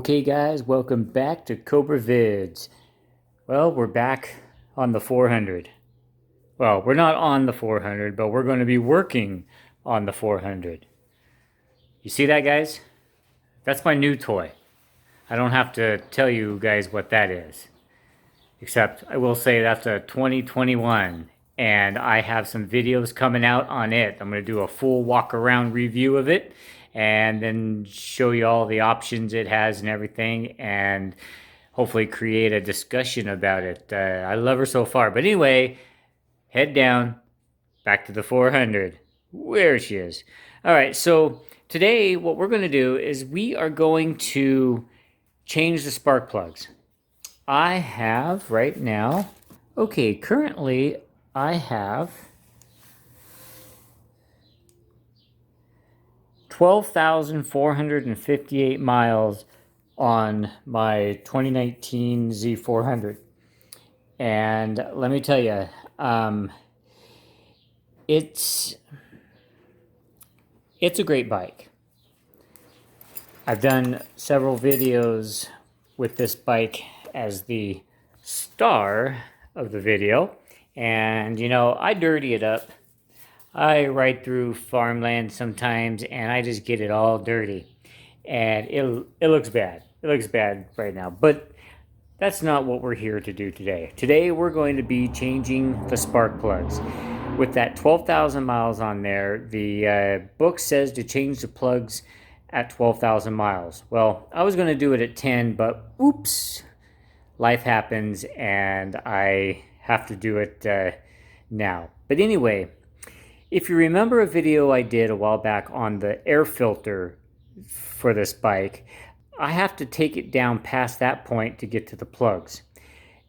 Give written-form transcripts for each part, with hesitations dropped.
Okay guys, welcome back to Cobra Vids. Well, we're back on the 400. Well, we're not on the 400, but we're going to be working on the 400. You see that, guys? That's my new toy. I don't have to tell you guys what that is. Except I will say that's a 2021 and I have some videos coming out on it. I'm going to do a full walk around review of it and then show you all the options it has and everything, and hopefully create a discussion about it. I love her so far. But anyway, head down, back to the 400. Where she is. All right, so today what we're going to do is we are going to change the spark plugs. I have right now, okay, currently I have 12,458 miles on my 2019 Z400. And let me tell you, it's a great bike. I've done several videos with this bike as the star of the video, and you know, I dirty it up. I ride through farmland sometimes and I just get it all dirty, and it looks bad. It looks bad right now, but that's not what we're here to do today. Today we're going to be changing the spark plugs. With that 12,000 miles on there, the book says to change the plugs at 12,000 miles. Well, I was going to do it at 10, but oops, life happens and I have to do it now. But anyway, if you remember a video I did a while back on the air filter for this bike, I have to take it down past that point to get to the plugs.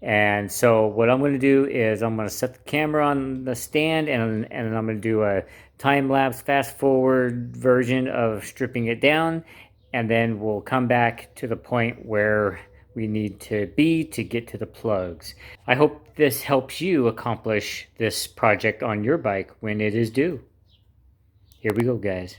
And so what I'm going to do is I'm going to set the camera on the stand, and I'm going to do a time-lapse fast-forward version of stripping it down, and then we'll come back to the point where we need to be to get to the plugs. I hope this helps you accomplish this project on your bike when it is due. Here we go, guys.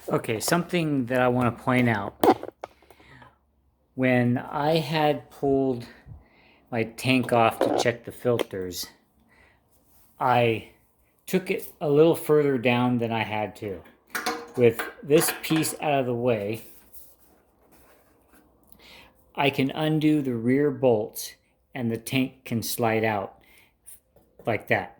Okay, something that I want to point out. When I had pulled my tank off to check the filters, I took it a little further down than I had to. With this piece out of the way, I can undo the rear bolts and the tank can slide out like that.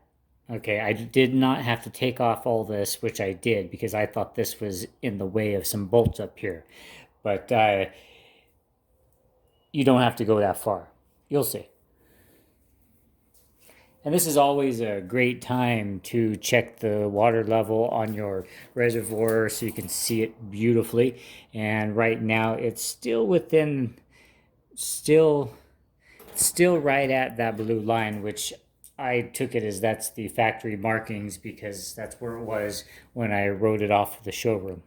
Okay, I did not have to take off all this, which I did because I thought this was in the way of some bolts up here. But you don't have to go that far. You'll see. And this is always a great time to check the water level on your reservoir so you can see it beautifully. And right now it's still within, still right at that blue line, which I took it as that's the factory markings because that's where it was when I rode it off of the showroom.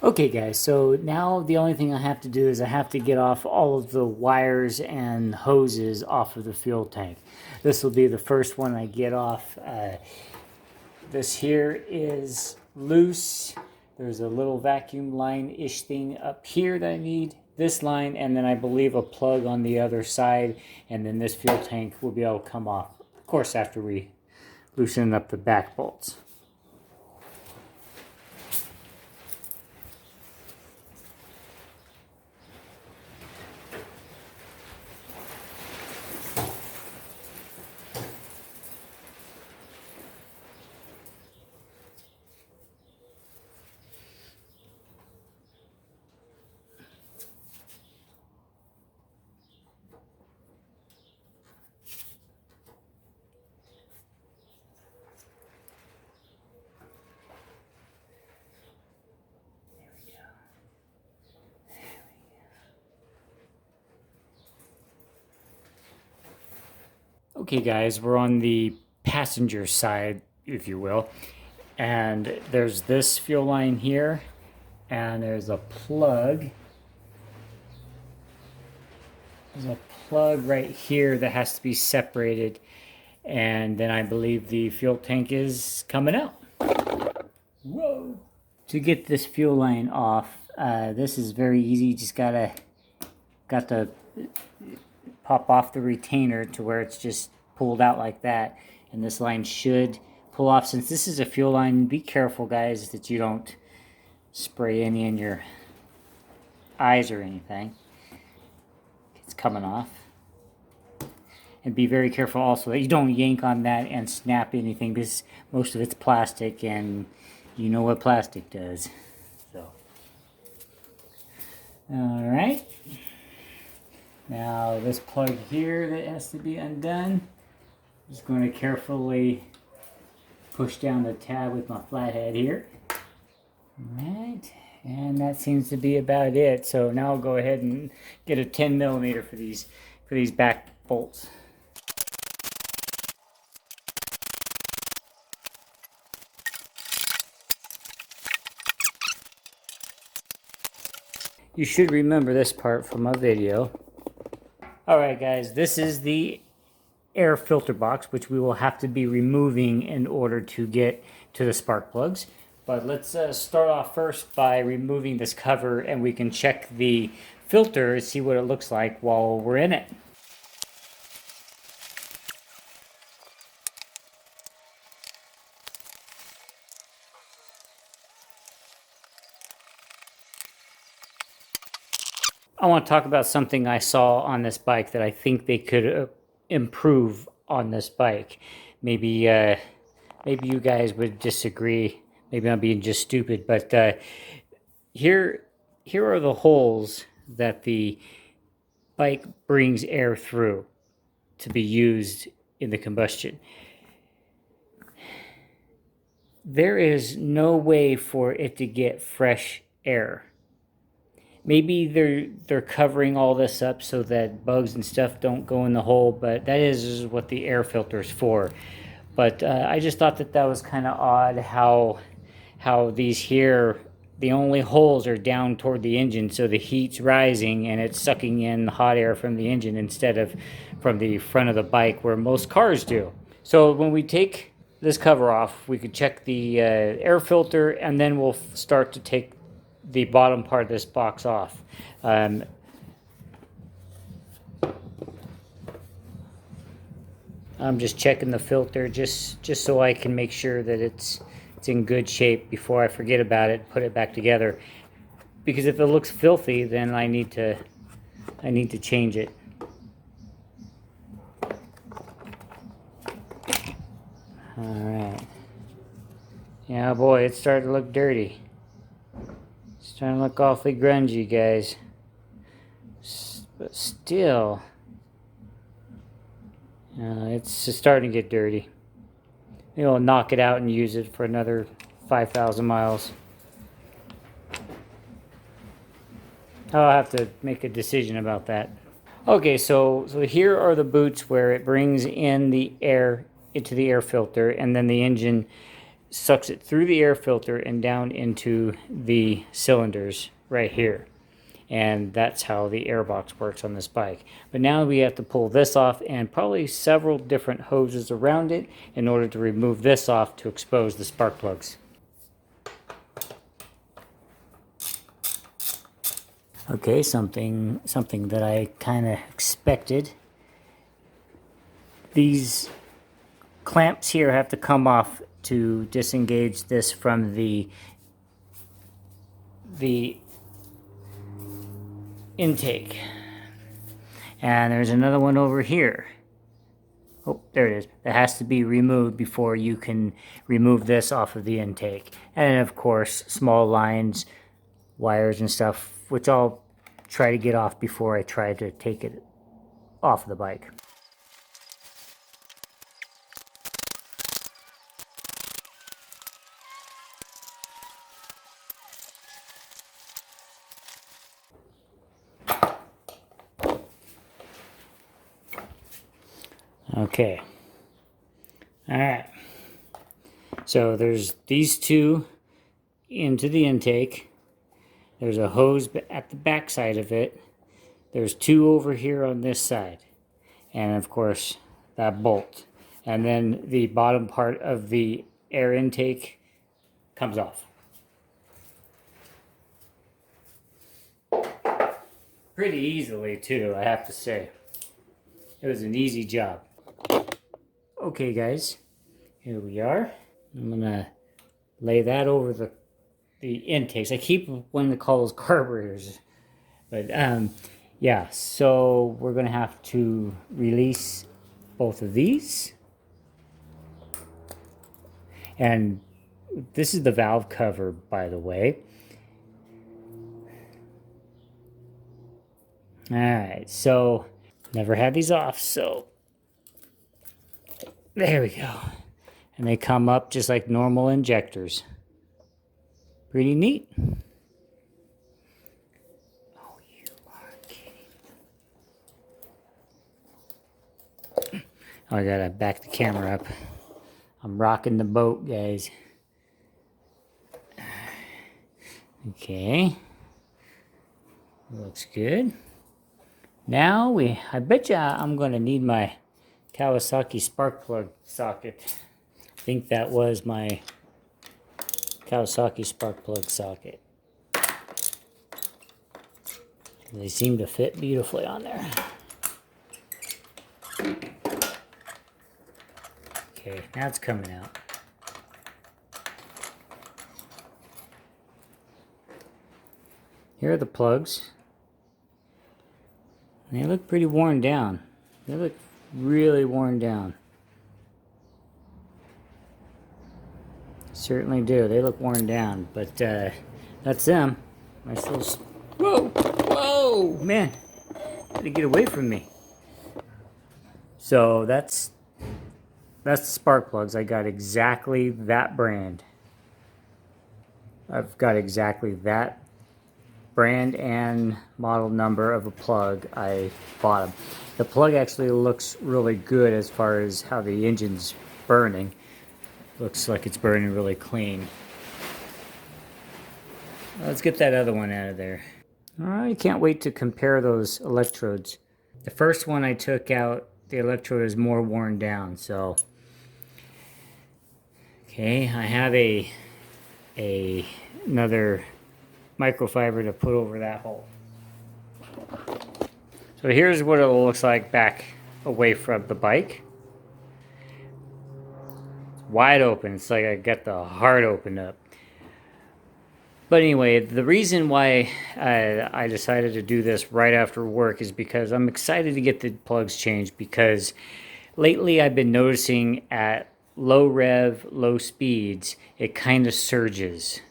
Okay guys, so now the only thing I have to do is I have to get off all of the wires and hoses off of the fuel tank. This will be the first one I get off. This here is loose. There's a little vacuum line-ish thing up here that I need. This line, and then I believe a plug on the other side, and then this fuel tank will be able to come off. Of course, after we loosen up the back bolts. Okay guys, we're on the passenger side, if you will, and there's this fuel line here, and there's a plug. There's a plug right here that has to be separated, and then I believe the fuel tank is coming out. Whoa! To get this fuel line off, this is very easy. You just got to pop off the retainer to where it's just pulled out like that, and this line should pull off. Since this is a fuel line, be careful guys that you don't spray any in your eyes or anything. It's coming off. And be very careful also that you don't yank on that and snap anything, because most of it's plastic and you know what plastic does. So all right, now this plug here that has to be undone, I'm just going to carefully push down the tab with my flathead here. Alright, and that seems to be about it. So now I'll go ahead and get a 10mm for these back bolts. You should remember this part from my video. Alright guys, this is the air filter box, which we will have to be removing in order to get to the spark plugs. But let's start off first by removing this cover, and we can check the filter, see what it looks like while we're in it. I want to talk about something I saw on this bike that I think they could improve on this bike. Maybe maybe you guys would disagree. Maybe I'm being just stupid, but here are the holes that the bike brings air through to be used in the combustion. There is no way for it to get fresh air. Maybe they're covering all this up so that bugs and stuff don't go in the hole, but that is what the air filter is for. But I just thought that was kind of odd how these here, the only holes are down toward the engine, so the heat's rising and it's sucking in the hot air from the engine instead of from the front of the bike where most cars do. So when we take this cover off, we could check the air filter, and then we'll start to take the bottom part of this box off. I'm just checking the filter just so I can make sure that it's in good shape before I forget about it, put it back together. Because if it looks filthy, then I need to change it. All right. Yeah, boy, it's starting to look dirty. It's starting to look awfully grungy, guys. But still, it's just starting to get dirty. Maybe I'll knock it out and use it for another 5,000 miles. I'll have to make a decision about that. Okay, so here are the boots where it brings in the air into the air filter, and then the engine sucks it through the air filter and down into the cylinders right here. And that's how the airbox works on this bike. But now we have to pull this off, and probably several different hoses around it in order to remove this off to expose the spark plugs. Okay, something that I kind of expected. These clamps here have to come off to disengage this from the intake. And there's another one over here. Oh, there it is. That has to be removed before you can remove this off of the intake. And of course, small lines, wires and stuff, which I'll try to get off before I try to take it off of the bike. Okay. All right. So there's these two into the intake. There's a hose at the back side of it. There's two over here on this side. And of course, that bolt. And then the bottom part of the air intake comes off. Pretty easily too, I have to say. It was an easy job. Okay guys, here we are. I'm gonna lay that over the intakes. I keep wanting to call those carburetors. But yeah, so we're gonna have to release both of these. And this is the valve cover, by the way. All right, so never had these off, so there we go. And they come up just like normal injectors. Pretty neat. Oh, you are kidding. Oh, I gotta back the camera up. I'm rocking the boat, guys. Okay. Looks good. Now I bet you I'm gonna need my Kawasaki spark plug socket. I think that was my Kawasaki spark plug socket. They seem to fit beautifully on there. Okay, now it's coming out. Here are the plugs. They look pretty worn down. They look really worn down. Certainly do. They look worn down, but that's them. Nice little. Whoa! Whoa! Man, gotta get away from me. So that's the spark plugs. I got exactly that brand. I've got exactly that brand and model number of a plug. I bought them. The plug actually looks really good as far as how the engine's burning. Looks like it's burning really clean. Let's get that other one out of there. I can't wait to compare those electrodes. The first one I took out, the electrode is more worn down, so. Okay, I have another microfiber to put over that hole. So here's what it looks like back away from the bike. It's wide open. It's like I got the heart opened up. But anyway, the reason why I decided to do this right after work is because I'm excited to get the plugs changed, because lately I've been noticing at low rev, low speeds, it kind of surges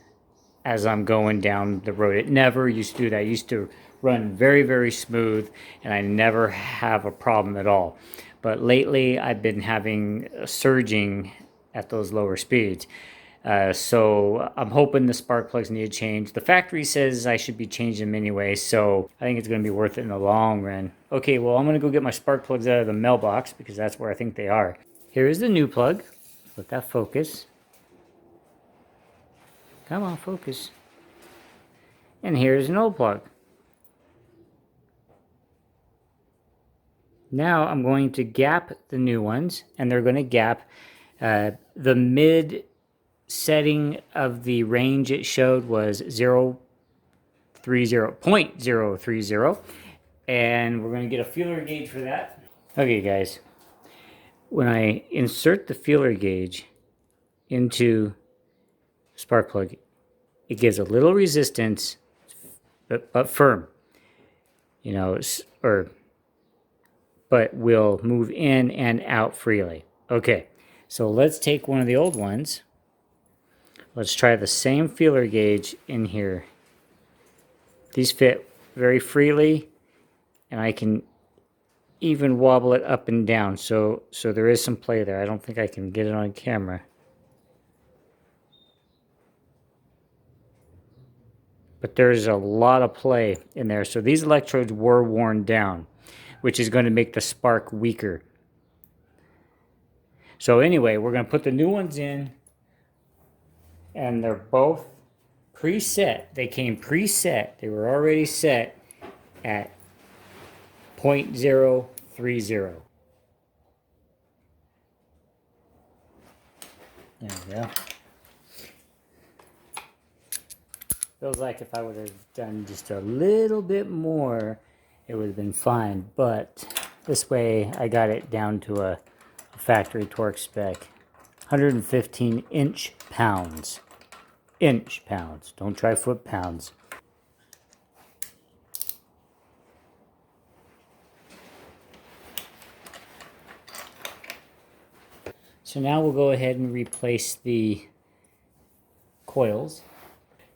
as I'm going down the road. It never used to do that. It used to run very, very smooth, and I never have a problem at all. But lately I've been having surging at those lower speeds. So I'm hoping the spark plugs need to change. The factory says I should be changing them anyway, so I think it's going to be worth it in the long run. Okay, well, I'm going to go get my spark plugs out of the mailbox, because that's where I think they are. Here is the new plug. Let that focus. Come on, focus. And here's an old plug. Now I'm going to gap the new ones, and they're going to gap the mid setting of the range it showed was 0.030, and we're going to get a feeler gauge for that. Okay guys, when I insert the feeler gauge into the spark plug, it gives a little resistance, but firm, you know, but will move in and out freely. Okay, so let's take one of the old ones. Let's try the same feeler gauge in here. These fit very freely, and I can even wobble it up and down. So there is some play there. I don't think I can get it on camera. But there's a lot of play in there. So these electrodes were worn down, which is going to make the spark weaker. So anyway, we're going to put the new ones in, and they're both preset. They came preset. They were already set at 0.030. There we go. Feels like if I would have done just a little bit more, it would have been fine. But this way, I got it down to a factory torque spec. 115 inch-pounds. Inch-pounds. Don't try foot-pounds. So now we'll go ahead and replace the coils.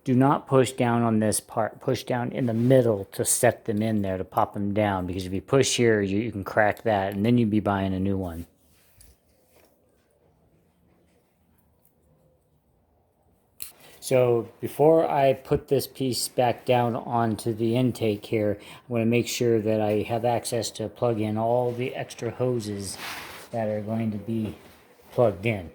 Do not push down on this part. Push down in the middle to set them in there, to pop them down. Because if you push here, you can crack that, and then you'd be buying a new one. So before I put this piece back down onto the intake here, I want to make sure that I have access to plug in all the extra hoses that are going to be plugged in.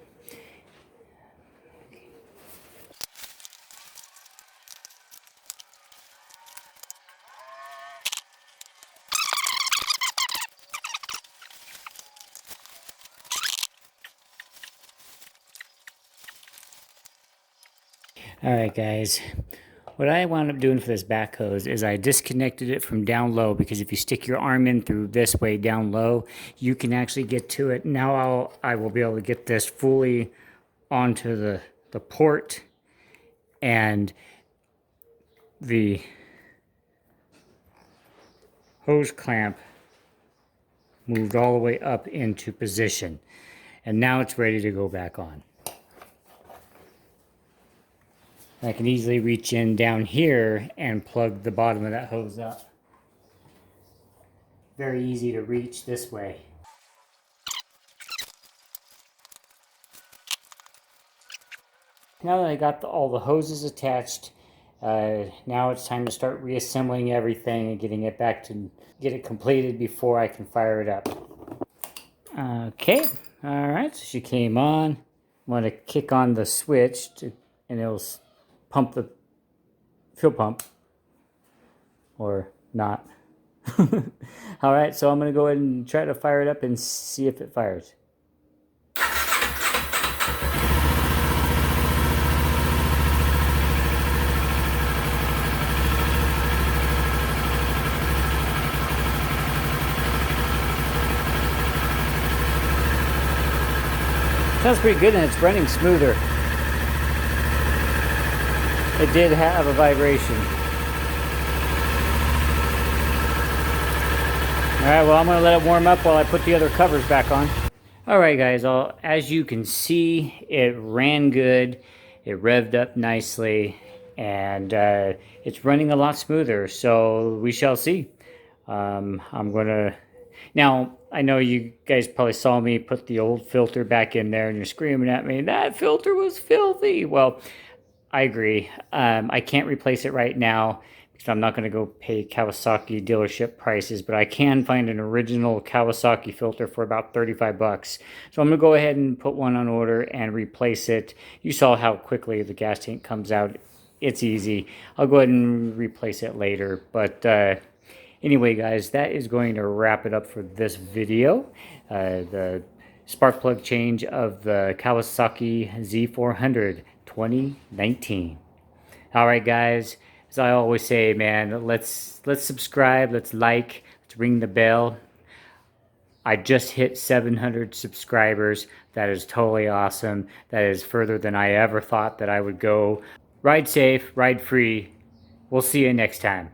Alright guys, what I wound up doing for this back hose is I disconnected it from down low, because if you stick your arm in through this way down low, you can actually get to it. Now I will be able to get this fully onto the port, and the hose clamp moved all the way up into position. And now it's ready to go back on. I can easily reach in down here and plug the bottom of that hose up. Very easy to reach this way. Now that I got all the hoses attached, now it's time to start reassembling everything and getting it back to get it completed before I can fire it up. Okay, alright, so she came on. I'm going to kick on the switch and it'll pump the fuel pump, or not. Alright, so I'm going to go ahead and try to fire it up and see if it fires. Sounds pretty good, and it's running smoother. It did have a vibration. Alright, well, I'm going to let it warm up while I put the other covers back on. Alright guys, as you can see, it ran good, it revved up nicely, and it's running a lot smoother, so we shall see. I'm going to... Now, I know you guys probably saw me put the old filter back in there, and you're screaming at me, that filter was filthy! Well, I agree. I can't replace it right now because I'm not going to go pay Kawasaki dealership prices, but I can find an original Kawasaki filter for about 35 bucks. So I'm going to go ahead and put one on order and replace it. You saw how quickly the gas tank comes out. It's easy. I'll go ahead and replace it later. But anyway, guys, that is going to wrap it up for this video. The spark plug change of the Kawasaki Z400. 2019. All right, guys, as I always say, man, let's subscribe, let's like, let's ring the bell. I just hit 700 subscribers. That is totally awesome. That is further than I ever thought that I would go. Ride safe, ride free. We'll see you next time.